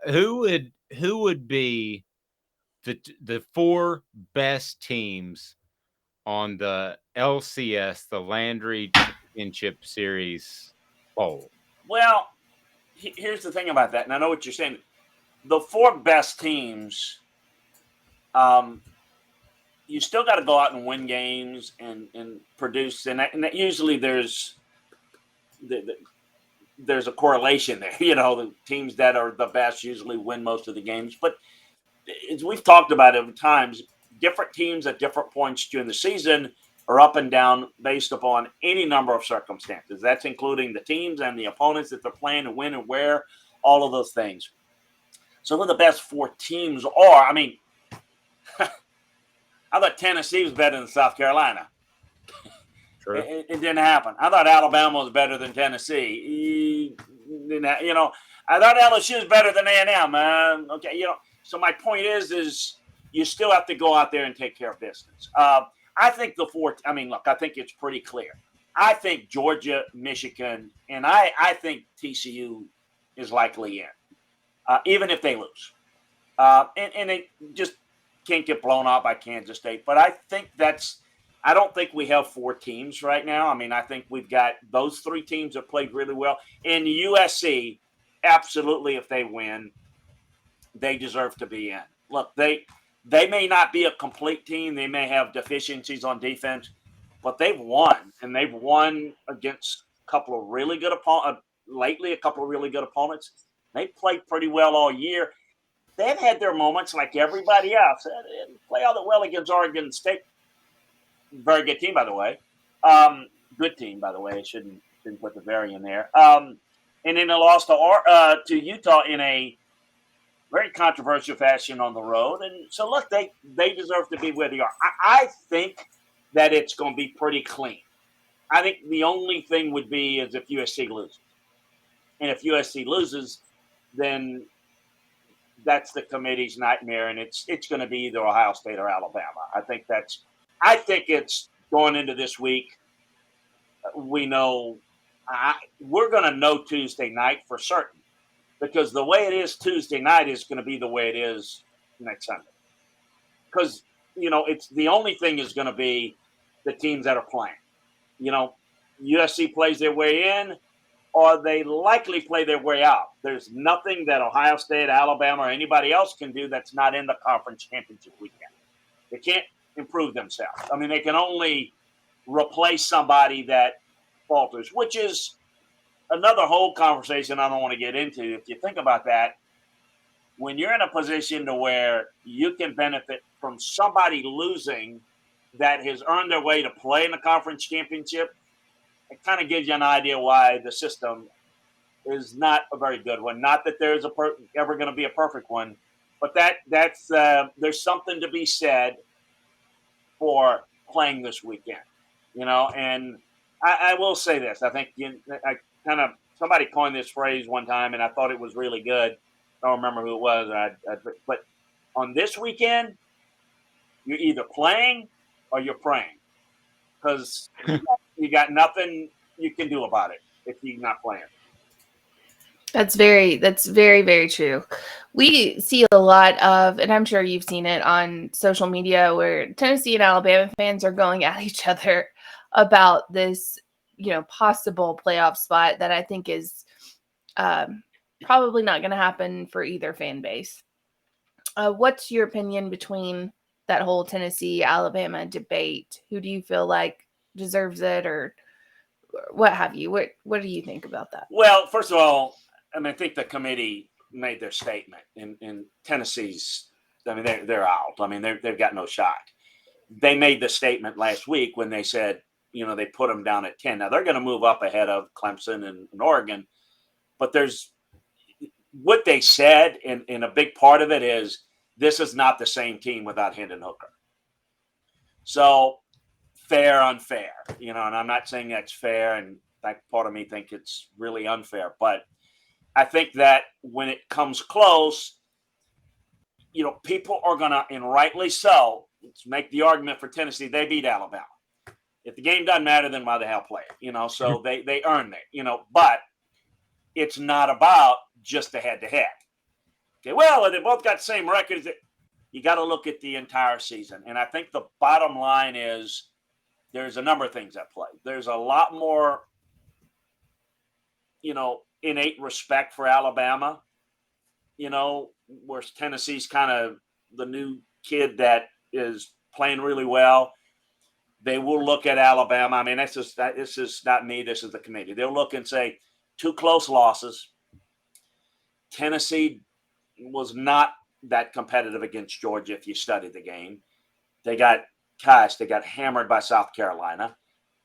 Who would be the four best teams on the LCS, the Landry Championship Series poll? Well, here's the thing about that, and I know what you're saying. The four best teams, um, you still got to go out and win games and produce, and that usually there's a correlation there. The teams that are the best usually win most of the games. But as we've talked about over times, different teams at different points during the season are up and down based upon any number of circumstances. That's including the teams and the opponents that they're playing and when and where, all of those things. So who the best four teams are, I mean, I thought Tennessee was better than South Carolina. True. It didn't happen. I thought Alabama was better than Tennessee. I thought LSU was better than A&M. Okay, so my point is you still have to go out there and take care of business. I think I think it's pretty clear. I think Georgia, Michigan, and I think TCU is likely in, even if they lose. And they just can't get blown out by Kansas State. But I don't think we have four teams right now. I mean, I think we've got those three teams that played really well. And USC, absolutely, if they win, they deserve to be in. Look, they may not be a complete team. They may have deficiencies on defense, but they've won. And they've won against a couple of really good opponents. Lately, a couple of really good opponents. They played pretty well all year. They've had their moments like everybody else. They didn't play all that well against Oregon State. Very good team, by the way. Good team, by the way. I shouldn't put the very in there. And then they lost to Utah in a very controversial fashion on the road. And so, look, they deserve to be where they are. I think that it's going to be pretty clean. I think the only thing would be is if USC loses. And if USC loses, then that's the committee's nightmare, and it's going to be either Ohio State or Alabama. I think it's going into this week. We know we're going to know Tuesday night for certain, because the way it is Tuesday night is going to be the way it is next Sunday. Because, it's the only thing is going to be the teams that are playing. USC plays their way in, or they likely play their way out. There's nothing that Ohio State, Alabama, or anybody else can do that's not in the conference championship weekend. They can't improve themselves. I mean, they can only replace somebody that falters, which is another whole conversation I don't want to get into. If you think about that, when you're in a position to where you can benefit from somebody losing that has earned their way to play in the conference championship, it kind of gives you an idea why the system is not a very good one. Not that there's ever going to be a perfect one, but that's there's something to be said for playing this weekend, And I will say this: I think somebody coined this phrase one time, and I thought it was really good. I don't remember who it was, but on this weekend, you're either playing or you're praying, because you got nothing you can do about it if you're not playing. That's very, very true. We see a lot of, and I'm sure you've seen it on social media, where Tennessee and Alabama fans are going at each other about this, possible playoff spot that I think is probably not going to happen for either fan base. What's your opinion between that whole Tennessee-Alabama debate? Who do you feel like deserves it, or what have you? What do you think about that? Well, first of all, I think the committee made their statement. In Tennessee's, they're out. They've got no shot. They made the statement last week when they said, they put them down at 10. Now they're going to move up ahead of Clemson and Oregon, but there's what they said, and a big part of it is this is not the same team without Hendon Hooker. So fair, unfair, and I'm not saying that's fair, and that part of me think it's really unfair, but I think that when it comes close, people are going to, and rightly so, let's make the argument for Tennessee, they beat Alabama. If the game doesn't matter, then why the hell play it? So they earned it, but it's not about just the head-to-head. Okay, well, they both got the same records. You got to look at the entire season. And I think the bottom line is there's a number of things at play. There's a lot more, innate respect for Alabama, whereas Tennessee's kind of the new kid that is playing really well. They will look at Alabama. I mean, this is not me. This is the committee. They'll look and say, 2 close losses. Tennessee was not that competitive against Georgia if you study the game. They got hammered by South Carolina.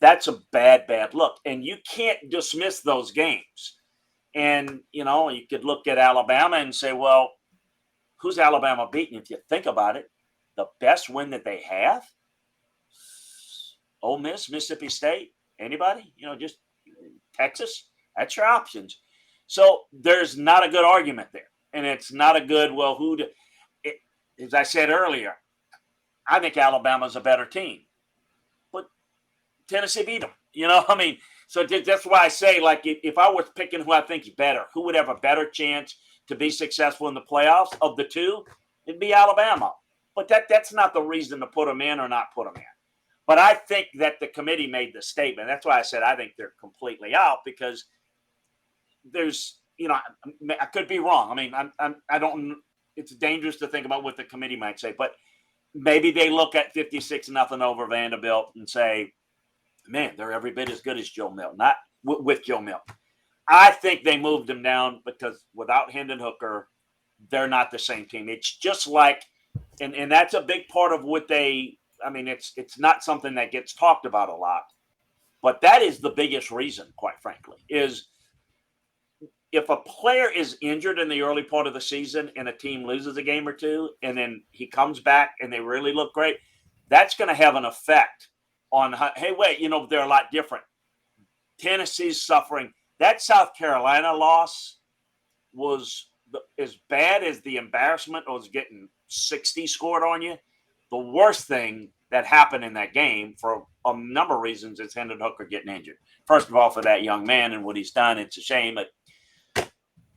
That's a bad look. And you can't dismiss those games. And, you could look at Alabama and say, well, who's Alabama beating? If you think about it, the best win that they have, Ole Miss, Mississippi State, anybody? Just Texas. That's your options. So there's not a good argument there. And it's not a good, as I said earlier, I think Alabama's a better team. But Tennessee beat them. So that's why I say, like, if I was picking who I think is better, who would have a better chance to be successful in the playoffs of the two, it'd be Alabama. But that's not the reason to put them in or not put them in. But I think that the committee made the statement. That's why I said I think they're completely out, because there's, I could be wrong. I mean, I don't. It's dangerous to think about what the committee might say, but maybe they look at 56-0 over Vanderbilt and say, man, they're every bit as good as Joe Milton, not with Joe Milton. I think they moved them down because without Hendon Hooker, they're not the same team. It's just like, and that's a big part of what it's not something that gets talked about a lot, but that is the biggest reason, quite frankly, is if a player is injured in the early part of the season and a team loses a game or two, and then he comes back and they really look great, that's going to have an effect on, hey, wait, they're a lot different. Tennessee's suffering. That South Carolina loss was as bad as the embarrassment was getting 60 scored on you. The worst thing that happened in that game, for a number of reasons, is Hendon Hooker getting injured. First of all, for that young man and what he's done, it's a shame. But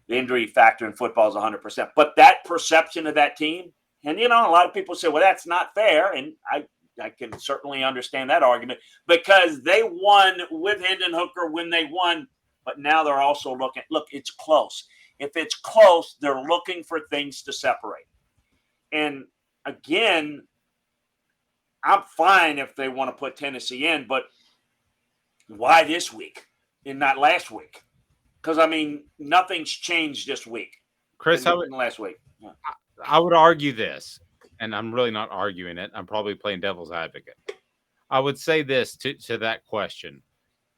the injury factor in football is 100%. But that perception of that team, and, a lot of people say, well, that's not fair. And I can certainly understand that argument, because they won with Hendon Hooker when they won. But now they're also looking, look, it's close. If it's close, they're looking for things to separate. And again, I'm fine if they want to put Tennessee in, but why this week and not last week? Because, nothing's changed this week. Chris, last week. Yeah. I would argue this, and I'm really not arguing it. I'm probably playing devil's advocate. I would say this to that question.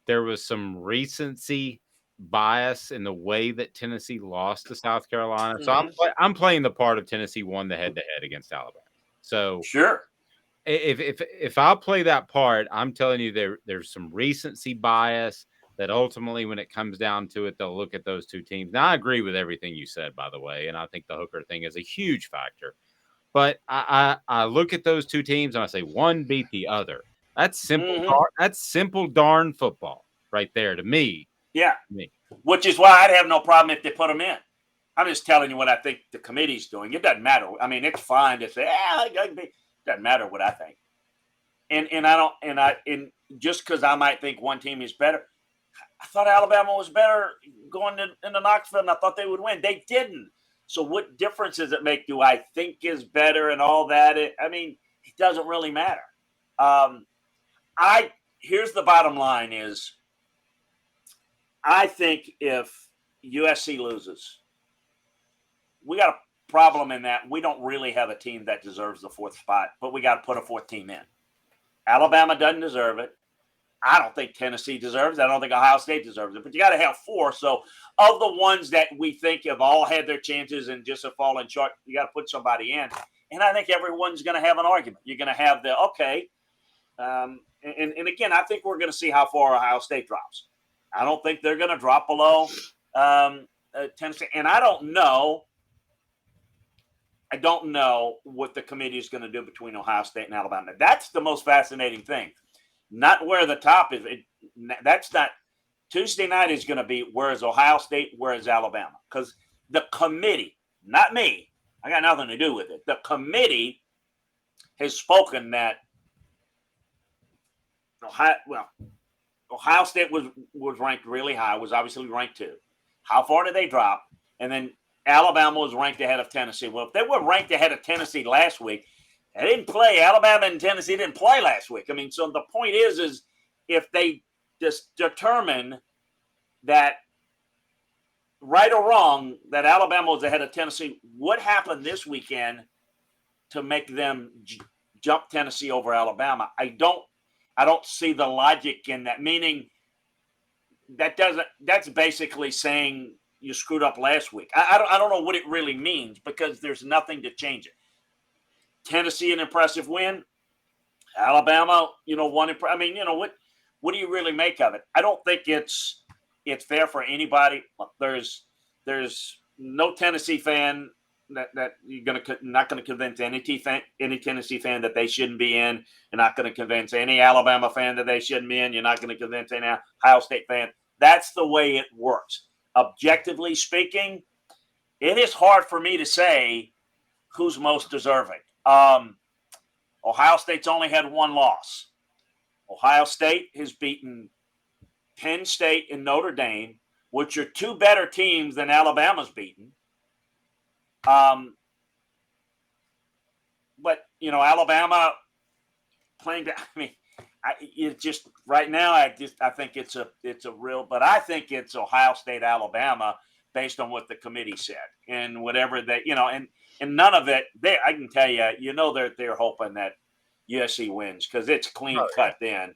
There was some recency bias in the way that Tennessee lost to South Carolina. Mm-hmm. So I'm playing the part of Tennessee won the head-to-head against Alabama. So sure. If I play that part, I'm telling you there's some recency bias that ultimately, when it comes down to it, they'll look at those two teams. Now, I agree with everything you said, by the way, and I think the Hooker thing is a huge factor. But I look at those two teams and I say one beat the other. That's simple. Mm-hmm. That's simple darn football right there to me. Yeah. To me. Which is why I'd have no problem if they put them in. I'm just telling you what I think the committee's doing. It doesn't matter. It's fine to say, it doesn't matter what I think. And just because I might think one team is better, I thought Alabama was better going into Knoxville, and I thought they would win. They didn't. So what difference does it make? Do I think is better and all that? It doesn't really matter. Here's the bottom line is, I think if USC loses, we got a problem in that we don't really have a team that deserves the 4th spot, but we got to put a 4th team in. Alabama doesn't deserve it. I don't think Tennessee deserves it. I don't think Ohio State deserves it. But you got to have 4. So of the ones that we think have all had their chances and just have fallen short, you got to put somebody in. And I think everyone's going to have an argument. You're going to have the, okay. And again, I think we're going to see how far Ohio State drops. I don't think they're going to drop below Tennessee. And I don't know what the committee is going to do between Ohio State and Alabama. That's the most fascinating thing. Not where the top is. That's not – Tuesday night is going to be where is Ohio State, where is Alabama. Because the committee not me. I got nothing to do with it. The committee has spoken that Ohio State was ranked really high, was obviously ranked 2. How far did they drop? And then Alabama was ranked ahead of Tennessee. Well, if they were ranked ahead of Tennessee last week, they didn't play. Alabama and Tennessee didn't play last week. I mean, so the point is if they just determine that, right or wrong, that Alabama was ahead of Tennessee, what happened this weekend to make them jump Tennessee over Alabama? I don't see the logic in that. Meaning that's basically saying you screwed up last week. I don't know what it really means because there's nothing to change it. Tennessee, an impressive win. Alabama, one. I mean, what do you really make of it? I don't think it's fair for anybody. There's no Tennessee fan that you're not going to convince any Tennessee fan that they shouldn't be in. You're not going to convince any Alabama fan that they shouldn't be in. You're not going to convince any Ohio State fan. That's the way it works. Objectively speaking, it is hard for me to say who's most deserving. Ohio State's only had one loss. Ohio State has beaten Penn State and Notre Dame, which are 2 better teams than Alabama's beaten. But Alabama playing. I mean, it just right now. I think it's a real. But I think it's Ohio State, Alabama, based on what the committee said and whatever that and none of it. I can tell you, they're hoping that USC wins because it's clean cut then.